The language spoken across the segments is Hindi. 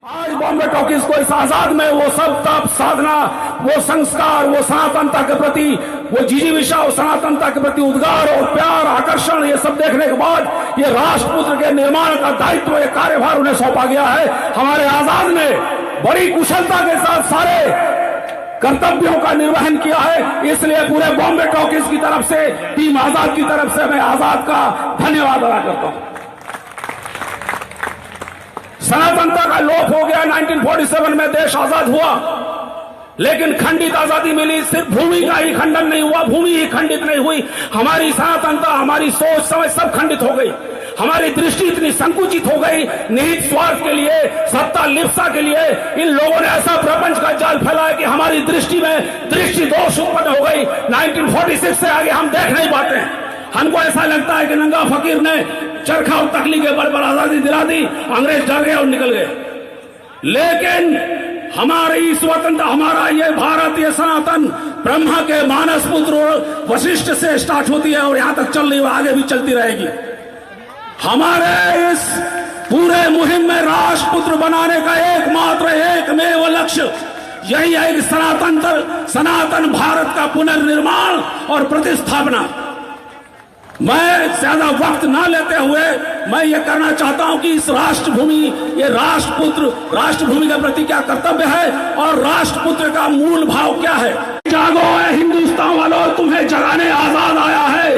आज बॉम्बे टॉकीज को इस आजाद में वो सब तप साधना, वो संस्कार, वो सनातनता के प्रति, वो जिजीविषा और सनातनता के प्रति उद्गार और प्यार, आकर्षण, ये सब देखने के बाद ये राष्ट्रपुत्र के निर्माण का दायित्व, ये कार्यभार उन्हें सौंपा गया है। हमारे आजाद ने बड़ी कुशलता के साथ सारे कर्तव्यों का निर्वहन किया है, इसलिए पूरे बॉम्बे टॉकीज की तरफ से, टीम आजाद की तरफ से मैं आजाद का धन्यवाद अदा करता हूं। सनातनता का लोप हो गया। 1947 में देश आजाद हुआ, लेकिन खंडित आजादी मिली। सिर्फ भूमि का ही खंडन नहीं हुआ, भूमि ही खंडित नहीं हुई, हमारी सनातनता, हमारी सोच समझ सब खंडित हो गई। हमारी दृष्टि इतनी संकुचित हो गई, निहित स्वार्थ के लिए, सत्ता लिप्सा के लिए इन लोगों ने ऐसा प्रपंच का जाल फैलाया कि हमारी दृष्टि में दृष्टि दोष उत्पन्न हो गई। 1946 से आगे हम देख नहीं पाते हैं। हमको ऐसा लगता है कि नंगा फकीर ने चरखा और तकली के बल पर आजादी दिला दी, अंग्रेज डर गए और निकल गए। लेकिन हमारी स्वतंत्रता, हमारा ये भारत, ये सनातन ब्रह्मा के मानस पुत्र वशिष्ठ से स्टार्ट होती है और यहां तक चल रही है, आगे भी चलती रहेगी। हमारे इस पूरे मुहिम में राष्ट्रपुत्र बनाने का एकमात्र एकमेव लक्ष्य यही है कि सनातन भारत का पुनर्निर्माण और प्रतिस्थापना। मैं ज्यादा वक्त ना लेते हुए मैं ये करना चाहता हूं कि इस राष्ट्रभूमि, ये राष्ट्रपुत्र, राष्ट्रभूमि के प्रति क्या कर्तव्य है और राष्ट्रपुत्र का मूल भाव क्या है। जागो है हिंदुस्तान वालों, तुम्हें जगाने आजाद आया है।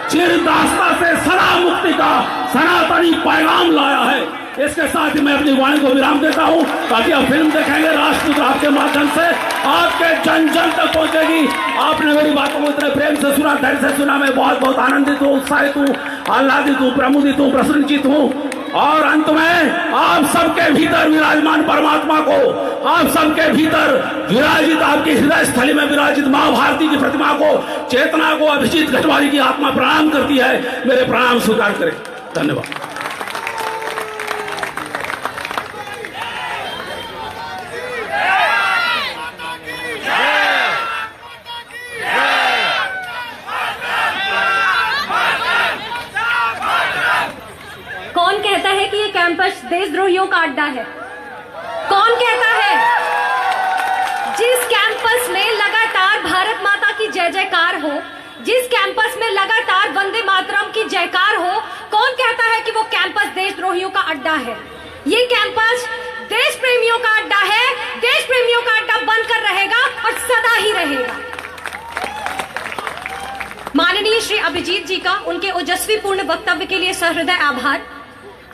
चिर दास्ता से सदा मुक्ति का सनातनी पैगाम लाया है। इसके साथ ही मैं अपनी वाणी को विराम देता हूं, ताकि आप फिल्म देखेंगे राष्ट्रपुत्र आपके माध्यम से आपके जन जन तक पहुंचेगी। आपने मेरी बातों को इतने प्रेम से सुना, धैर्य से सुना, मैं बहुत बहुत आनंदित हूं, उत्साहित हूं, आह्लादित हूं, प्रमुदित हूं, प्रसन्नचित हूं। और अंत में आप सबके भीतर विराजमान परमात्मा को, आप सबके भीतर विराजित, आपकी हृदय स्थली में विराजित मां भारती की प्रतिमा को, चेतना को, अभिजीत घटवाली की आत्मा प्रणाम करती है। मेरे प्रणाम स्वीकार करें। धन्यवाद। कौन कहता है कि ये कैंपस देशद्रोहियों का अड्डा है? कौन कहता है? जिस कैंपस में लगातार भारत माता की जय जयकार हो, जिस कैंपस में लगातार वंदे मातरम की जयकार हो, कौन कहता है कि वो कैंपस देशद्रोहियों का अड्डा है? ये कैंपस देश प्रेमियों का अड्डा है। देश प्रेमियों का अड्डा बनकर रहेगा और सदा ही रहेगा। माननीय श्री अभिजीत जी का उनके ओजस्वी पूर्ण वक्तव्य के लिए सहृदय आभार।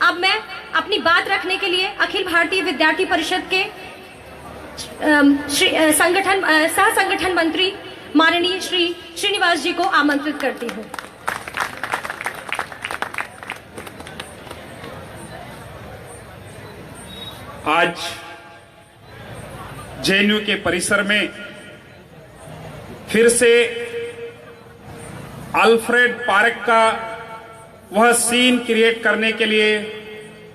अब मैं अपनी बात रखने के लिए अखिल भारतीय विद्यार्थी परिषद के सह संगठन मंत्री माननीय श्री श्रीनिवास जी को आमंत्रित करती हूँ। आज जेएनयू के परिसर में फिर से अल्फ्रेड पार्क का वह सीन क्रिएट करने के लिए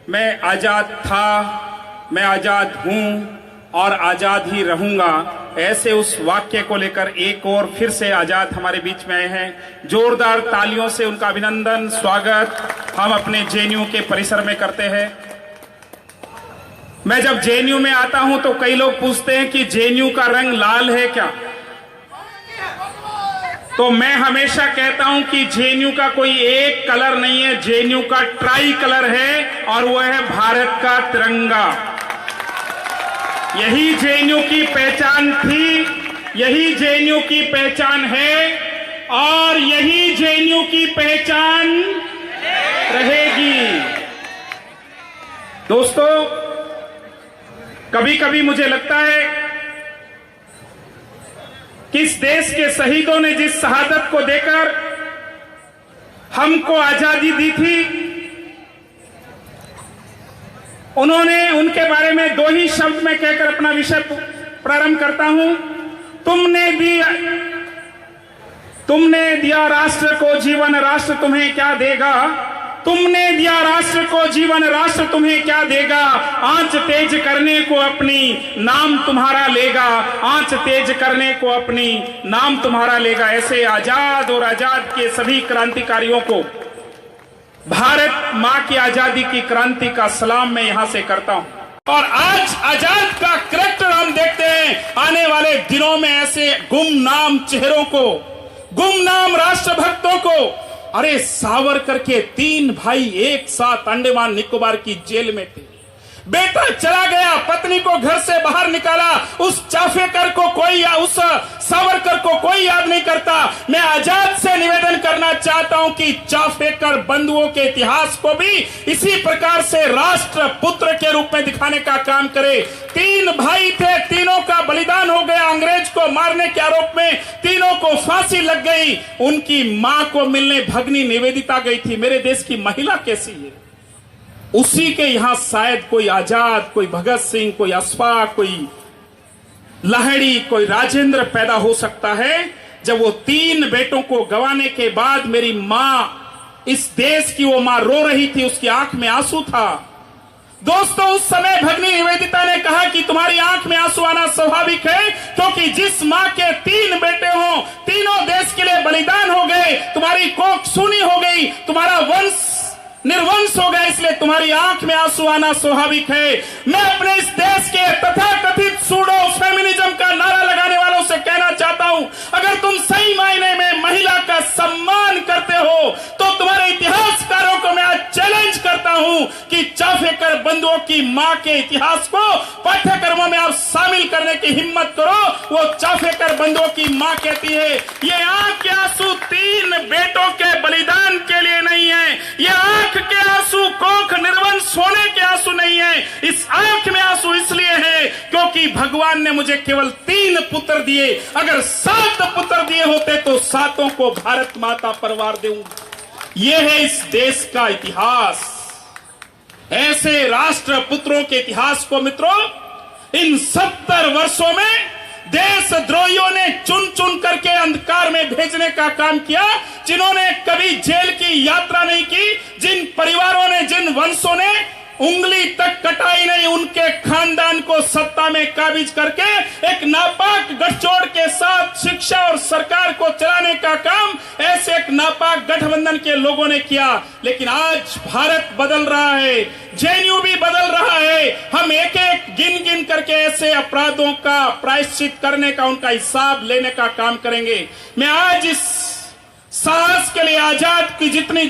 मैं आजाद था, मैं आजाद हूं और आजाद ही रहूंगा, ऐसे उस वाक्य को लेकर एक और फिर से आजाद हमारे बीच में आए हैं। जोरदार तालियों से उनका अभिनंदन, स्वागत हम अपने जेएनयू के परिसर में करते हैं। मैं जब जेएनयू में आता हूं तो कई लोग पूछते हैं कि जेएनयू का रंग लाल है क्या? तो मैं हमेशा कहता हूं कि जेएनयू का कोई एक कलर नहीं है, जेएनयू का ट्राई कलर है और वह है भारत का तिरंगा। यही जेएनयू की पहचान थी, यही जेएनयू की पहचान है और यही जेएनयू की पहचान रहेगी। दोस्तों, कभी कभी मुझे लगता है कि इस देश के शहीदों ने जिस शहादत को देकर हमको आजादी दी थी, उन्होंने, उनके बारे में दो ही शब्द में कहकर अपना विषय प्रारंभ करता हूं। तुमने दिया राष्ट्र को जीवन, राष्ट्र तुम्हें क्या देगा? तुमने दिया राष्ट्र को जीवन, राष्ट्र तुम्हें क्या देगा? आंच तेज करने को अपनी, नाम तुम्हारा लेगा। आंच तेज करने को अपनी, नाम तुम्हारा लेगा। ऐसे आजाद और आजाद के सभी क्रांतिकारियों को भारत मां की आजादी की क्रांति का सलाम मैं यहां से करता हूं। और आज आजाद का करैक्टर हम देखते हैं आने वाले दिनों में ऐसे गुमनाम चेहरों को, गुमनाम राष्ट्रभक्तों को। अरे सावरकर के 3 भाई एक साथ अंडमान निकोबार की जेल में थे, बेटा चला गया, पत्नी को घर से बाहर निकाला, उस चाफेकर को कोई या उस सावरकर को कोई याद नहीं करता। मैं आजाद से निवेदन करना चाहता हूं कि चाफेकर बंधुओं के इतिहास को भी इसी प्रकार से राष्ट्र पुत्र के रूप में दिखाने का काम करे। 3 भाई थे, तीनों का बलिदान हो गया अंग्रेज को मारने के आरोप में, तीनों को फांसी लग गई। उनकी मां को मिलने भगनी निवेदिता गई थी। मेरे देश की महिला कैसी है? उसी के यहां शायद कोई आजाद, कोई भगत सिंह, कोई अशफाक, कोई लाहिड़ी, कोई राजेंद्र पैदा हो सकता है। जब वो 3 बेटों को गंवाने के बाद मेरी मां, इस देश की वो मां रो रही थी, उसकी आंख में आंसू था। दोस्तों, उस समय भगनी निवेदिता ने कहा कि तुम्हारी आंख में आंसू आना स्वाभाविक है, क्योंकि जिस मां के 3 बेटे हों, तीनों देश के लिए बलिदान हो गए, तुम्हारी कोख सूनी हो गई, तुम्हारा वंश निर्वंश हो गया, इसलिए तुम्हारी आंख में आंसू आना स्वाभाविक है। मैं अपने इस देश के तथाकथित सूडो फेमिनिज्म का नारा लगाने वालों से कहना चाहता हूं, अगर तुम सही मायने में महिला का सम्मान करते हो तो तुम्हारे इतिहासकारों को मैं आज चैलेंज करता हूं कि चाफेकर बंधुओं की मां के इतिहास को पाठ्यक्रमों में आप शामिल करने की हिम्मत करो। वो चाफेकर बंधुओं की मां कहती है, ये आंख के आंसू 3 बेटों के बलिदान के लिए नहीं है, ये आंख के आंसू कोख निर्वंश होने के आंसू नहीं है। इस आंख में आंसू इसलिए है क्योंकि भगवान ने मुझे केवल 3 पुत्र दिए, अगर 7 पुत्र दिए होते तो 7 को भारत माता परवार दूंगा। यह है इस देश का इतिहास। ऐसे राष्ट्र पुत्रों के इतिहास को मित्रों, इन 70 वर्षों में देशद्रोहियों ने चुन चुन करके अंधकार में भेजने का काम किया। जिन्होंने कभी जेल की यात्रा नहीं की, जिन परिवारों ने, जिन वंशों ने उंगली तक कटाई नहीं, उनके खानदान को सत्ता में काबिज करके एक नापाक गठजोड़ के साथ शिक्षा और सरकार को चलाने का काम ऐसे एक नापाक गठबंधन के लोगों ने किया। लेकिन आज भारत बदल रहा है, जेएनयू भी बदल रहा है। हम एक एक गिन गिन करके ऐसे अपराधों का प्रायश्चित करने का, उनका हिसाब लेने का काम करेंगे। मैं आज इस साहस के लिए आजाद की जितनी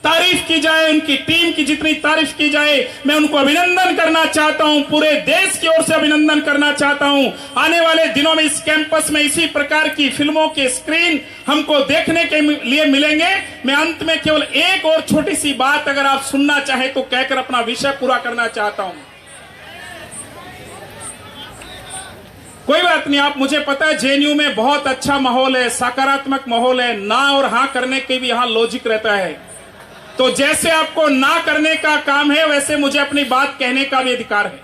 तारीफ की जाए, उनकी टीम की जितनी तारीफ की जाए, मैं उनको अभिनंदन करना चाहता हूं, पूरे देश की ओर से अभिनंदन करना चाहता हूं। आने वाले दिनों में इस कैंपस में इसी प्रकार की फिल्मों के स्क्रीन हमको देखने के लिए मिलेंगे। मैं अंत में केवल एक और छोटी सी बात अगर आप सुनना चाहें तो कहकर अपना विषय पूरा करना चाहता हूं। कोई बात नहीं, आप, मुझे पता है जेएनयू में बहुत अच्छा माहौल है, सकारात्मक माहौल है, ना और हां करने के भी यहां लॉजिक रहता है। तो जैसे आपको ना करने का काम है, वैसे मुझे अपनी बात कहने का भी अधिकार है,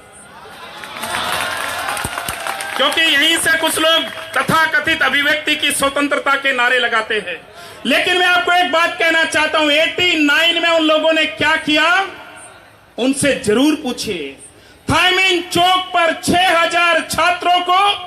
क्योंकि यहीं से कुछ लोग तथाकथित अभिव्यक्ति की स्वतंत्रता के नारे लगाते हैं। लेकिन मैं आपको एक बात कहना चाहता हूं, 89 में उन लोगों ने क्या किया, उनसे जरूर पूछिए। थाइमिन चौक पर 6000 छात्रों को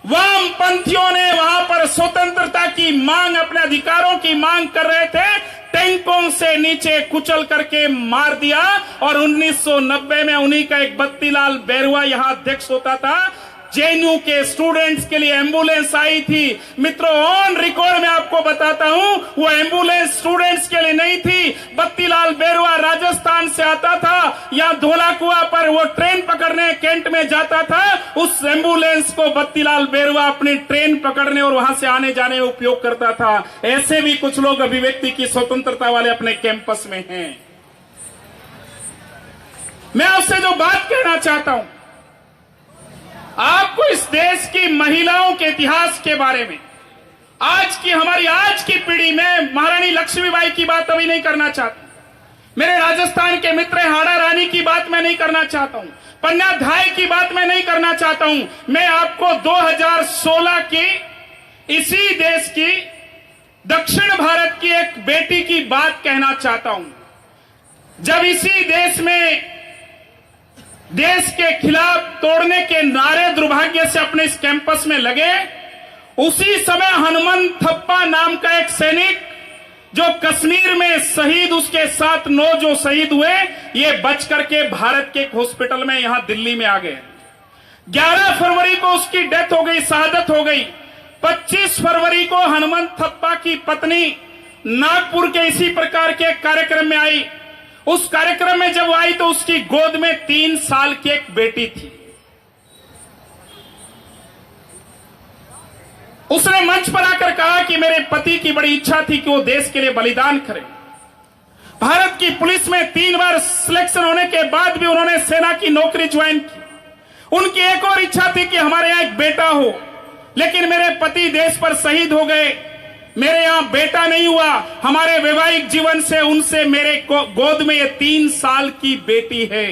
वामपंथियों ने वहां पर स्वतंत्रता की मांग, अपने अधिकारों की मांग कर रहे थे, टैंकों से नीचे कुचल करके मार दिया। और 1990 में उन्हीं का एक बत्तीलाल बैरुआ यहां अध्यक्ष होता था। जेएनयू के स्टूडेंट्स के लिए एम्बुलेंस आई थी। मित्रों, ऑन रिकॉर्ड में आपको बताता हूं, वो एम्बुलेंस स्टूडेंट्स के लिए नहीं थी। बत्तीलाल बैरुआ राजस्थान से आता था, यहां धौलाकुआ पर वो ट्रेन पकड़ने कैंट में जाता था। उस एम्बुलेंस को बत्तीलाल बैरुआ अपनी ट्रेन पकड़ने और वहां से आने जाने में उपयोग करता था। ऐसे भी कुछ लोग अभिव्यक्ति की स्वतंत्रता वाले अपने कैंपस में हैं। मैं आपसे जो बात कहना चाहता हूं, आपको इस देश की महिलाओं के इतिहास के बारे में, आज की पीढ़ी में महारानी लक्ष्मीबाई की बात अभी नहीं करना चाहता। मेरे राजस्थान के मित्र हाड़ा रानी की बात मैं नहीं करना चाहता हूं, पन्नाधाय की बात मैं नहीं करना चाहता हूं। मैं आपको 2016 की इसी देश की दक्षिण भारत की एक बेटी की बात कहना चाहता हूं। जब इसी देश में देश के खिलाफ तोड़ने के नारे दुर्भाग्य से अपने इस कैंपस में लगे, उसी समय हनुमंत थप्पा नाम का एक सैनिक जो कश्मीर में शहीद, उसके साथ 9 जो शहीद हुए, ये बच करके भारत के एक हॉस्पिटल में यहां दिल्ली में आ गए। 11 फरवरी को उसकी डेथ हो गई, शहादत हो गई। 25 फरवरी को हनुमंत थप्पा की पत्नी नागपुर के इसी प्रकार के कार्यक्रम में आई। उस कार्यक्रम में जब आई तो उसकी गोद में 3 साल की एक बेटी थी। उसने मंच पर आकर कहा कि मेरे पति की बड़ी इच्छा थी कि वो देश के लिए बलिदान करें। भारत की पुलिस में 3 बार सिलेक्शन होने के बाद भी उन्होंने सेना की नौकरी ज्वाइन की। उनकी एक और इच्छा थी कि हमारे यहां एक बेटा हो, लेकिन मेरे पति देश पर शहीद हो गए, मेरे यहां बेटा नहीं हुआ। हमारे वैवाहिक जीवन से उनसे मेरे गोद में ये 3 साल की बेटी है।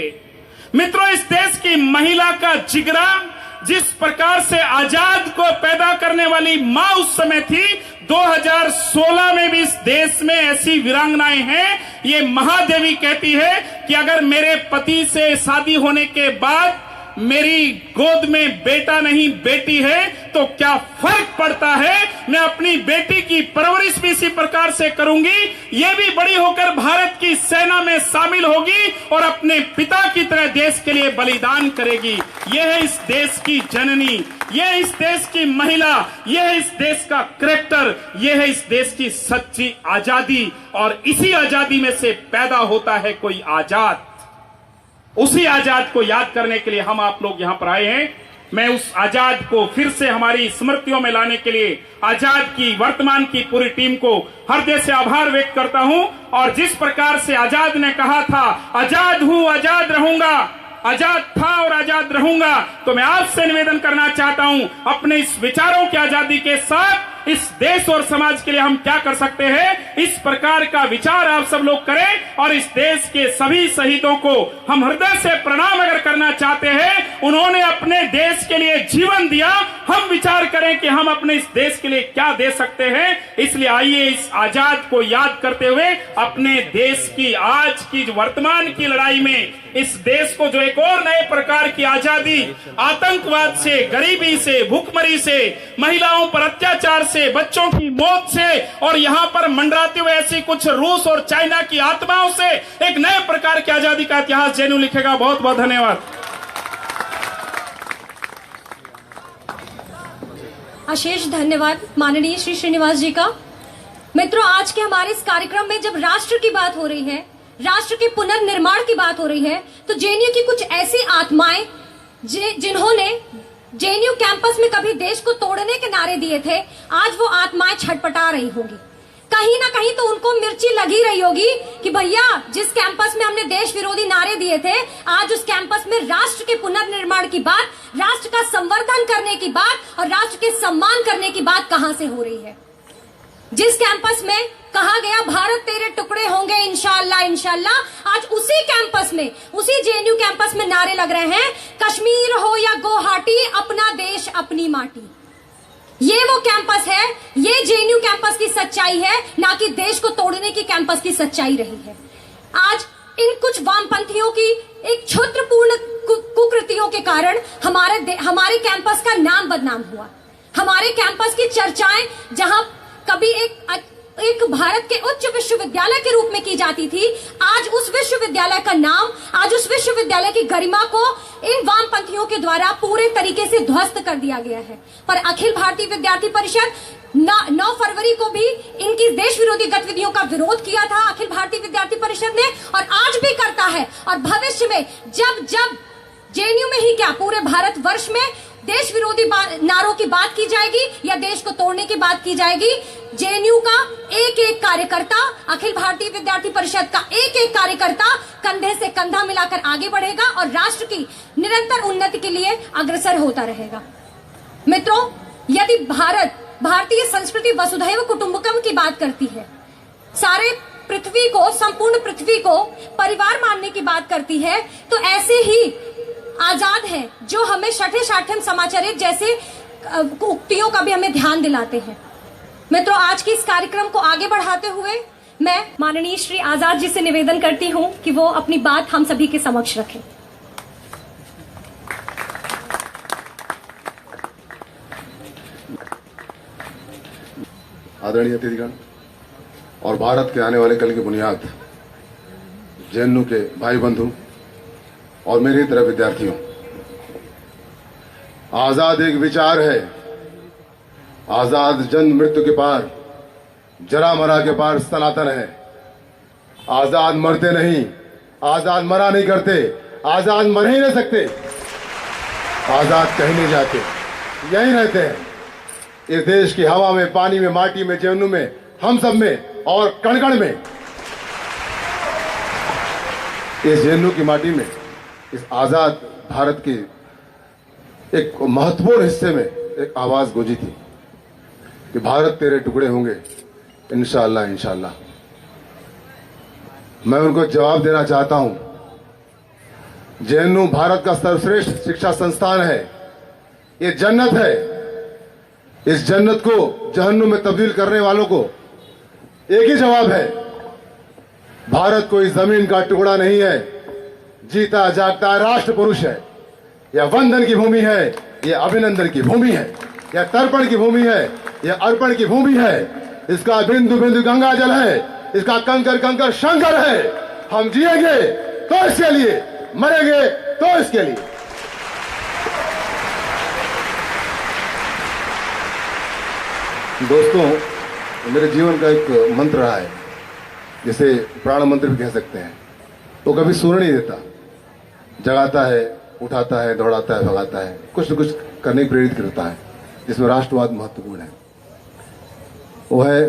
मित्रों, इस देश की महिला का जिगरा, जिस प्रकार से आजाद को पैदा करने वाली मां उस समय थी, 2016 में भी इस देश में ऐसी वीरांगनाएं हैं। ये महादेवी कहती है कि अगर मेरे पति से शादी होने के बाद मेरी गोद में बेटा नहीं बेटी है तो क्या फर्क पड़ता है, मैं अपनी बेटी की परवरिश भी इसी प्रकार से करूंगी। ये भी बड़ी होकर भारत की सेना में शामिल होगी और अपने पिता की तरह देश के लिए बलिदान करेगी। यह है इस देश की जननी, यह है इस देश की महिला, यह है इस देश का कैरेक्टर, यह है इस देश की सच्ची आजादी। और इसी आजादी में से पैदा होता है कोई आजाद। उसी आजाद को याद करने के लिए हम आप लोग यहां पर आए हैं। मैं उस आजाद को फिर से हमारी स्मृतियों में लाने के लिए आजाद की वर्तमान की पूरी टीम को हृदय से आभार व्यक्त करता हूं। और जिस प्रकार से आजाद ने कहा था, आजाद हूं, आजाद रहूंगा, आजाद था और आजाद रहूंगा, तो मैं आपसे निवेदन करना चाहता हूं, अपने इस विचारों की आजादी के साथ इस देश और समाज के लिए हम क्या कर सकते हैं, इस प्रकार का विचार आप सब लोग करें। और इस देश के सभी शहीदों को हम हृदय से प्रणाम अगर करना चाहते हैं, उन्होंने अपने देश के लिए जीवन दिया, हम विचार करें कि हम अपने इस देश के लिए क्या दे सकते हैं। इसलिए आइए इस आजाद को याद करते हुए अपने देश की आज की वर्तमान की लड़ाई में इस देश को जो एक और नए प्रकार की आजादी, आतंकवाद से, गरीबी से, भूखमरी से, महिलाओं पर अत्याचार से, बच्चों की मौत से और यहां पर मंडराते हुए ऐसी कुछ रूस और चाइना की आत्माओं से एक नए प्रकार की आजादी का इतिहास जेएनयू लिखेगा। बहुत बहुत धन्यवाद। अशेष धन्यवाद माननीय श्री श्रीनिवास जी का। मित्रों, आज के हमारे इस कार्यक्रम में जब राष्ट्र की बात हो रही है, राष्ट्र के पुनर्निर्माण की बात हो रही है, तो जेएनयू की कुछ ऐसी आत्माएं जिन्होंने जेएनयू कैंपस में कभी देश को तोड़ने के नारे दिए थे, आज वो आत्माएं छटपटा रही होगी। कहीं ना कहीं तो उनको मिर्ची लगी रही होगी कि भैया जिस कैंपस में हमने देश विरोधी नारे दिए थे, आज उस कैंपस में राष्ट्र के पुनर्निर्माण की बात, राष्ट्र का संवर्धन करने की बात और राष्ट्र के सम्मान करने की बात कहां से हो रही है। जिस कैंपस में कहा गया भारत तेरे टुकड़े होंगे इंशाअल्लाह इंशाअल्लाह, आज उसी कैंपस में, उसी जेएनयू कैंपस में नारे लग रहे हैं, कश्मीर हो या गुवाहाटी, अपना देश अपनी माटी। ये वो कैंपस है, ये जेएनयू कैंपस की सच्चाई है, ना कि देश को तोड़ने की कैंपस की सच्चाई रही है। आज इन कुछ वामपंथियों की एक क्षुद्रपूर्ण कुकृतियों के कारण हमारे कैंपस का नाम बदनाम हुआ। हमारे कैंपस की चर्चाएं जहां कभी एक भारत के उच्च विश्वविद्यालय के रूप में की जाती थी, आज उस विश्वविद्यालय का नाम, आज उस विश्वविद्यालय की गरिमा को इन वामपंथियों के द्वारा पूरे तरीके से ध्वस्त कर दिया गया है। पर अखिल भारतीय विद्यार्थी परिषद 9 फरवरी को भी इनकी देश विरोधी गतिविधियों का विरोध किया था अखिल भारतीय विद्यार्थी परिषद ने, और आज भी करता है। और भविष्य में जब जेएनयू में ही क्या, पूरे भारत वर्ष में देश विरोधी नारों की बात की जाएगी या देश को तोड़ने की बात की जाएगी, जेएनयू का एक एक कार्यकर्ता, अखिल भारतीय विद्यार्थी परिषद का एक एक कार्यकर्ता कंधे से कंधा मिलाकर आगे बढ़ेगा और राष्ट्र की निरंतर उन्नति के लिए अग्रसर होता रहेगा। मित्रों, यदि भारतीय संस्कृति वसुधैव कुटुंबकम की बात करती है, सारे पृथ्वी को, संपूर्ण पृथ्वी को परिवार मानने की बात करती है, तो ऐसे ही आजाद है जो हमें छठे साठम समाचारित जैसे उक्तियों का भी हमें ध्यान दिलाते हैं। मित्रों, आज के इस कार्यक्रम को आगे बढ़ाते हुए मैं माननीय श्री आजाद जी से निवेदन करती हूं कि वो अपनी बात हम सभी के समक्ष रखें। आदरणीय अतिथिगण, और भारत के आने वाले कल की बुनियाद जेएनयू के भाई बंधु और मेरी तरह विद्यार्थियों, आजाद एक विचार है, आजाद जन्म मृत्यु के पार, जरा मरा के पार सनातन है। आजाद मरते नहीं, आजाद मरा नहीं करते, आजाद मर ही नहीं सकते, आजाद कहीं नहीं जाते, यहीं रहते हैं इस देश की हवा में, पानी में, माटी में, जेएनयू में, हम सब में और कण कण में। इस जेएनयू की माटी में, इस आजाद भारत के एक महत्वपूर्ण हिस्से में एक आवाज गूंजी थी कि भारत तेरे टुकड़े होंगे इंशाअल्लाह इंशाअल्लाह। मैं उनको जवाब देना चाहता हूं, जेएनयू भारत का सर्वश्रेष्ठ शिक्षा संस्थान है, ये जन्नत है। इस जन्नत को जहन्नुम में तब्दील करने वालों को एक ही जवाब है, भारत कोई जमीन का टुकड़ा नहीं है, जीता जागता राष्ट्र पुरुष है। यह वंदन की भूमि है, यह अभिनंदन की भूमि है, यह तर्पण की भूमि है, यह अर्पण की भूमि है। इसका बिंदु बिंदु गंगा जल है, इसका कंकर कंकर शंकर है। हम जिएंगे तो इसके लिए, मरेंगे तो इसके लिए। दोस्तों, मेरे जीवन का एक मंत्र रहा है, जिसे प्राण मंत्र भी कह सकते हैं। वो कभी सोने नहीं देता, जगाता है, उठाता है, दौड़ाता है, भगाता है, कुछ न कुछ करने की प्रेरित करता है, जिसमें राष्ट्रवाद महत्वपूर्ण है। वो है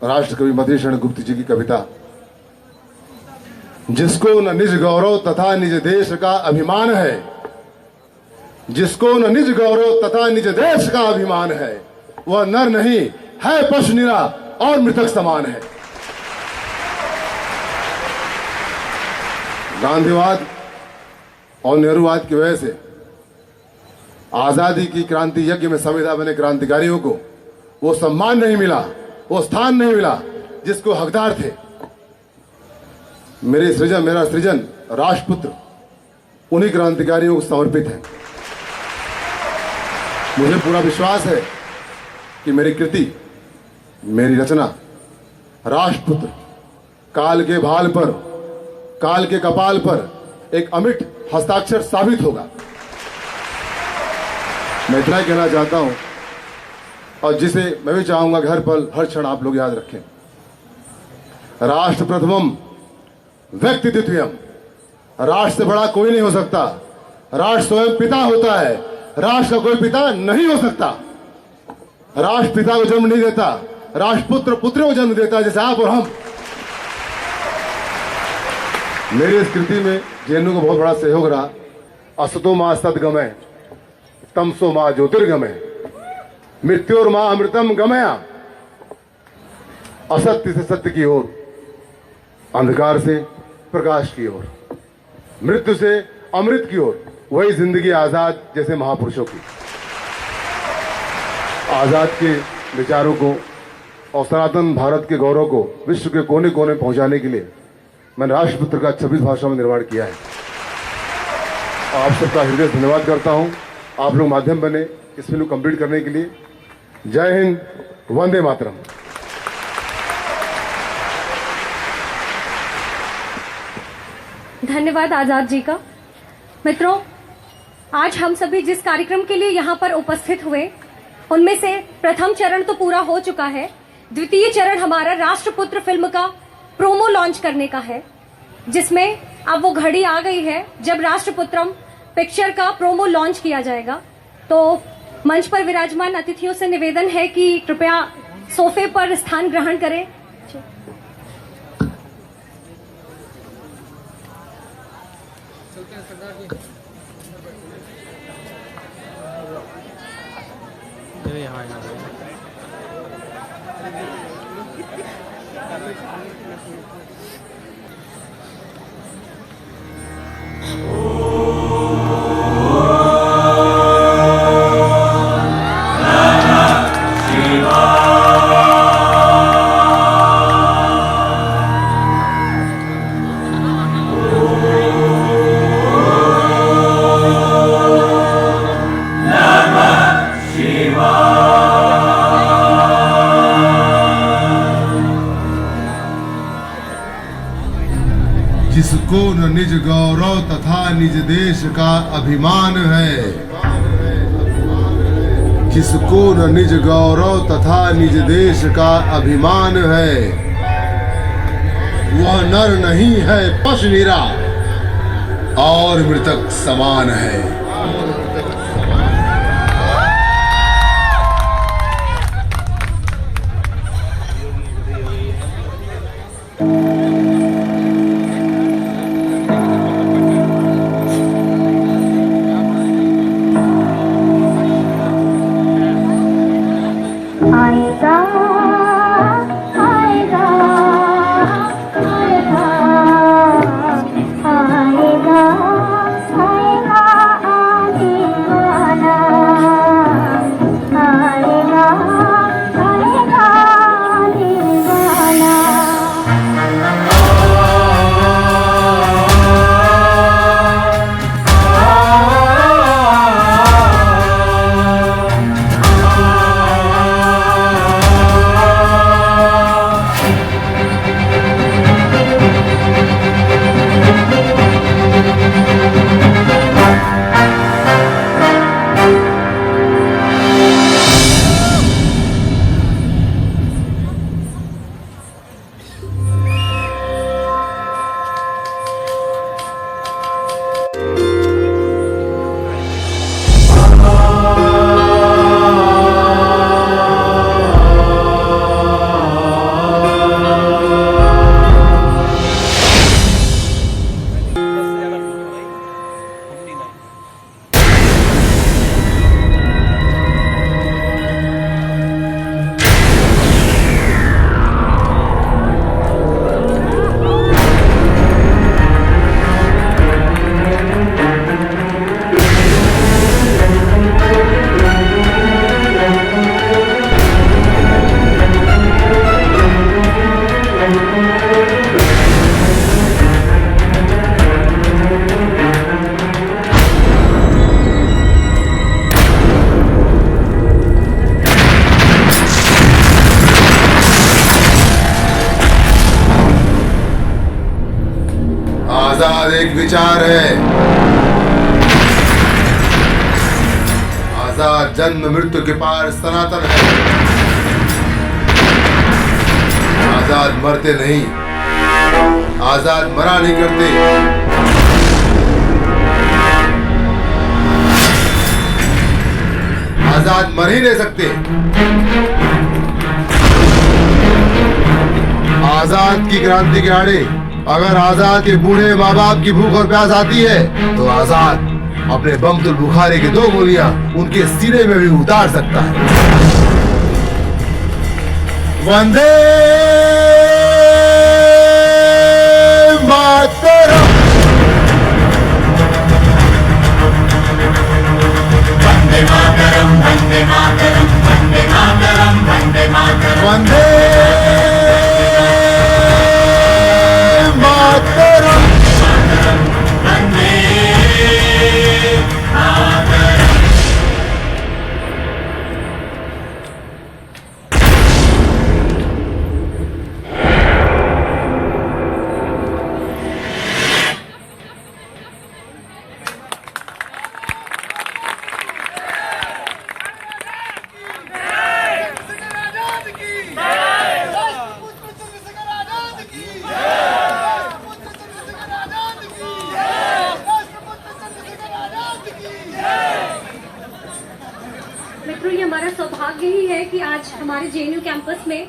राष्ट्र कवि मधुसूदन गुप्त जी की कविता, जिसको न निज गौरव तथा निज देश का अभिमान है, जिसको न निज गौरव तथा निज देश का अभिमान है, वह नर नहीं है, पशु निरा और मृतक समान है। गांधीवाद और नेहरूवाद की वजह से आजादी की क्रांति यज्ञ में संविदा बने क्रांतिकारियों को वो सम्मान नहीं मिला, वो स्थान नहीं मिला जिसको हकदार थे। मेरा सृजन राष्ट्रपुत्र उन्हीं क्रांतिकारियों को समर्पित है। मुझे पूरा विश्वास है कि मेरी कृति, मेरी रचना राष्ट्रपुत्र काल के भाल पर, काल के कपाल पर एक अमिट हस्ताक्षर साबित होगा। मैं इतना ही कहना चाहता हूं, और जिसे मैं भी चाहूंगा कि हर पल हर क्षण आप लोग याद रखें, राष्ट्र प्रथमम व्यक्ति द्वितीयम। राष्ट्र से बड़ा कोई नहीं हो सकता, राष्ट्र स्वयं पिता होता है, राष्ट्र का कोई पिता नहीं हो सकता। राष्ट्र पिता को जन्म नहीं देता, राष्ट्रपुत्र पुत्र को जन्म देता, जैसे आप और हम। मेरी इस कृति में जेएनयू को बहुत बड़ा सहयोग रहा। असतो मां सद्गमय, तमसो मां ज्योतिर्गमय, मृत्योर मां अमृतम गमया। असत्य से सत्य की ओर, अंधकार से प्रकाश की ओर, मृत्यु से अमृत की ओर, वही जिंदगी आजाद जैसे महापुरुषों की। आजाद के विचारों को और सनातन भारत के गौरव को विश्व के कोने कोने पहुंचाने के लिए मैंने राष्ट्रपुत्र का 26 भाषाओं में निर्माण किया है। आप सबका हृदय धन्यवाद करता हूं, आप लोग माध्यम बने इस फिल्म को कंप्लीट करने के लिए। जय हिंद, वंदे मातरम। धन्यवाद आजाद जी का। मित्रों, आज हम सभी जिस कार्यक्रम के लिए यहाँ पर उपस्थित हुए, उनमें से प्रथम चरण तो पूरा हो चुका है। द्वितीय चरण हमारा राष्ट्रपुत्र फिल्म का प्रोमो लॉन्च करने का है, जिसमें अब वो घड़ी आ गई है जब राष्ट्रपुत्रम पिक्चर का प्रोमो लॉन्च किया जाएगा। तो मंच पर विराजमान अतिथियों से निवेदन है कि कृपया सोफे पर स्थान ग्रहण करें। किसको न निज गौरव तथा निज देश का अभिमान है, किसको न निज गौरव तथा निज देश का अभिमान है, वह नर नहीं है पशु निरा और मृतक समान है। आएगा आएगा आएगा आएगा आएगा आने वाला आएगा आएगा आने वाला। आजाद एक विचार है, आजाद जन्म मृत्यु के पार सनातन है। आजाद मरते नहीं, आजाद मरा नहीं करते, आजाद मर ही नहीं सकते। आजाद की क्रांति के आड़े अगर आजाद के बूढ़े माँ बाप की भूख और प्यास आती है तो आजाद अपने बमतुल बुखारी की 2 गोलियां उनके सीने में भी उतार सकता है। वंदे मातरम, वंदे मातरम, वंदे मातरम, वंदे मातरम, वंदे मातरम, वंदे मातरम, वंदे मातरम। मित्रों, ये हमारा सौभाग्य ही है कि आज हमारे जेएनयू कैंपस में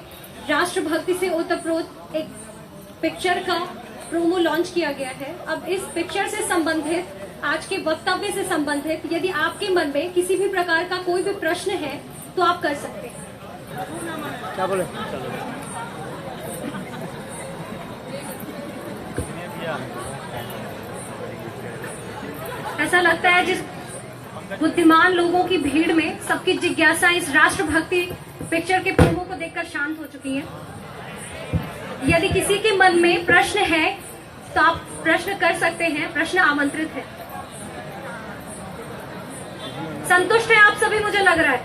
राष्ट्रभक्ति से ओतप्रोत एक पिक्चर का प्रोमो लॉन्च किया गया है। अब इस पिक्चर से संबंधित, आज के वक्तव्य से संबंधित यदि आपके मन में किसी भी प्रकार का कोई भी प्रश्न है तो आप कर सकते हैं। क्या बोले? ऐसा लगता है जिस बुद्धिमान लोगों की भीड़ में सबकी जिज्ञासा इस राष्ट्रभक्ति पिक्चर के प्रोमो को देखकर शांत हो चुकी है। यदि किसी के मन में प्रश्न है तो आप प्रश्न कर सकते हैं, प्रश्न आमंत्रित है। संतुष्ट है आप सभी, मुझे लग रहा है।